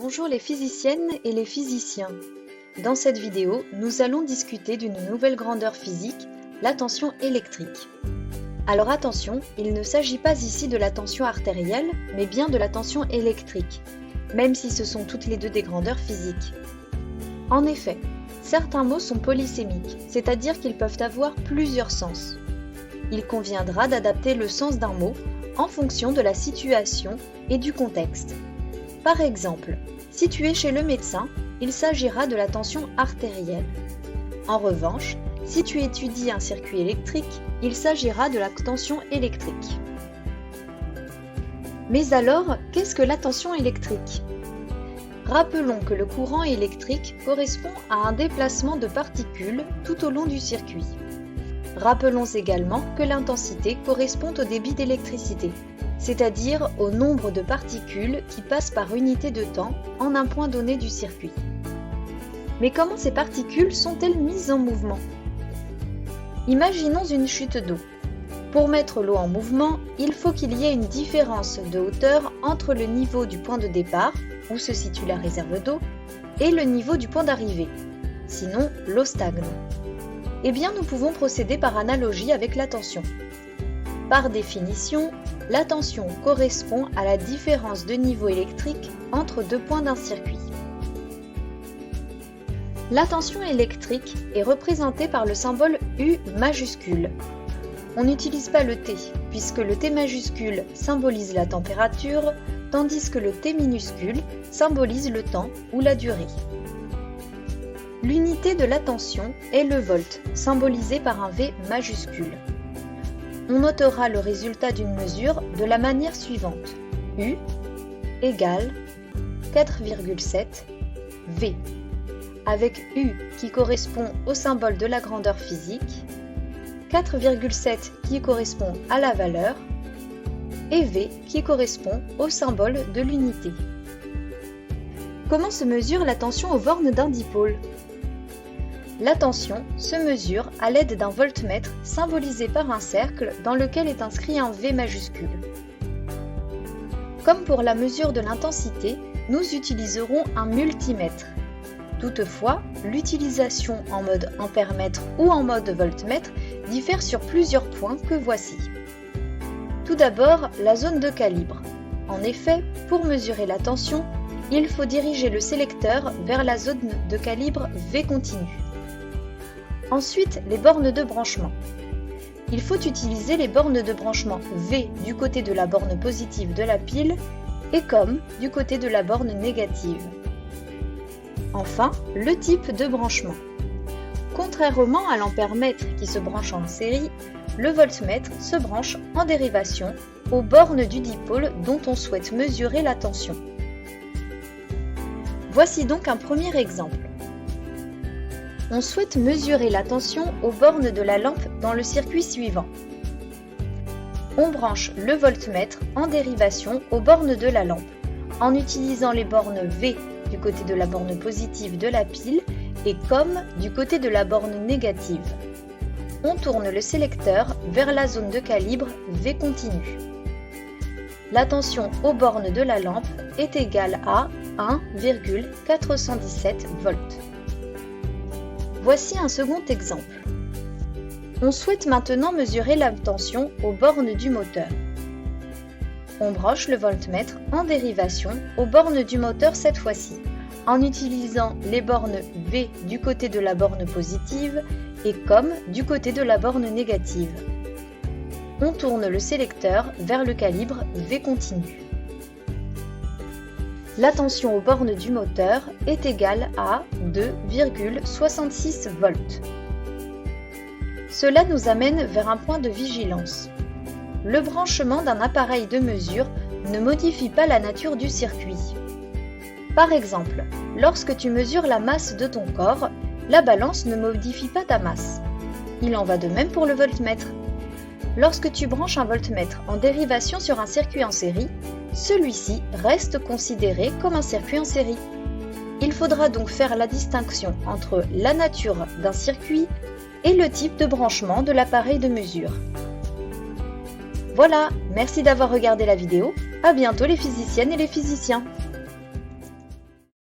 Bonjour les physiciennes et les physiciens. Dans cette vidéo, nous allons discuter d'une nouvelle grandeur physique, la tension électrique. Alors attention, il ne s'agit pas ici de la tension artérielle, mais bien de la tension électrique, même si ce sont toutes les deux des grandeurs physiques. En effet, certains mots sont polysémiques, c'est-à-dire qu'ils peuvent avoir plusieurs sens. Il conviendra d'adapter le sens d'un mot en fonction de la situation et du contexte. Par exemple, si tu es chez le médecin, il s'agira de la tension artérielle. En revanche, si tu étudies un circuit électrique, il s'agira de la tension électrique. Mais alors, qu'est-ce que la tension électrique ? Rappelons que le courant électrique correspond à un déplacement de particules tout au long du circuit. Rappelons également que l'intensité correspond au débit d'électricité, c'est-à-dire au nombre de particules qui passent par unité de temps en un point donné du circuit. Mais comment ces particules sont-elles mises en mouvement ? Imaginons une chute d'eau. Pour mettre l'eau en mouvement, il faut qu'il y ait une différence de hauteur entre le niveau du point de départ, où se situe la réserve d'eau, et le niveau du point d'arrivée. Sinon, l'eau stagne. Eh bien, nous pouvons procéder par analogie avec la tension. Par définition, la tension correspond à la différence de niveau électrique entre deux points d'un circuit. La tension électrique est représentée par le symbole U majuscule. On n'utilise pas le T, puisque le T majuscule symbolise la température, tandis que le T minuscule symbolise le temps ou la durée. L'unité de la tension est le volt, symbolisé par un V majuscule. On notera le résultat d'une mesure de la manière suivante. U égale 4,7 V, avec U qui correspond au symbole de la grandeur physique, 4,7 qui correspond à la valeur, et V qui correspond au symbole de l'unité. Comment se mesure la tension aux bornes d'un dipôle ? La tension se mesure à l'aide d'un voltmètre symbolisé par un cercle dans lequel est inscrit un V majuscule. Comme pour la mesure de l'intensité, nous utiliserons un multimètre. Toutefois, l'utilisation en mode ampèremètre ou en mode voltmètre diffère sur plusieurs points que voici. Tout d'abord, la zone de calibre. En effet, pour mesurer la tension, il faut diriger le sélecteur vers la zone de calibre V continu. Ensuite, les bornes de branchement. Il faut utiliser les bornes de branchement V du côté de la borne positive de la pile et COM du côté de la borne négative. Enfin, le type de branchement. Contrairement à l'ampèremètre qui se branche en série, le voltmètre se branche en dérivation aux bornes du dipôle dont on souhaite mesurer la tension. Voici donc un premier exemple. On souhaite mesurer la tension aux bornes de la lampe dans le circuit suivant. On branche le voltmètre en dérivation aux bornes de la lampe, en utilisant les bornes V du côté de la borne positive de la pile et COM du côté de la borne négative. On tourne le sélecteur vers la zone de calibre V continu. La tension aux bornes de la lampe est égale à 1,417 volts. Voici un second exemple. On souhaite maintenant mesurer la tension aux bornes du moteur. On branche le voltmètre en dérivation aux bornes du moteur cette fois-ci, en utilisant les bornes V du côté de la borne positive et COM du côté de la borne négative. On tourne le sélecteur vers le calibre V continu. La tension aux bornes du moteur est égale à 2,66 volts. Cela nous amène vers un point de vigilance. Le branchement d'un appareil de mesure ne modifie pas la nature du circuit. Par exemple, lorsque tu mesures la masse de ton corps, la balance ne modifie pas ta masse. Il en va de même pour le voltmètre. Lorsque tu branches un voltmètre en dérivation sur un circuit en série, celui-ci reste considéré comme un circuit en série. Il faudra donc faire la distinction entre la nature d'un circuit et le type de branchement de l'appareil de mesure. Voilà, merci d'avoir regardé la vidéo. À bientôt les physiciennes et les physiciens.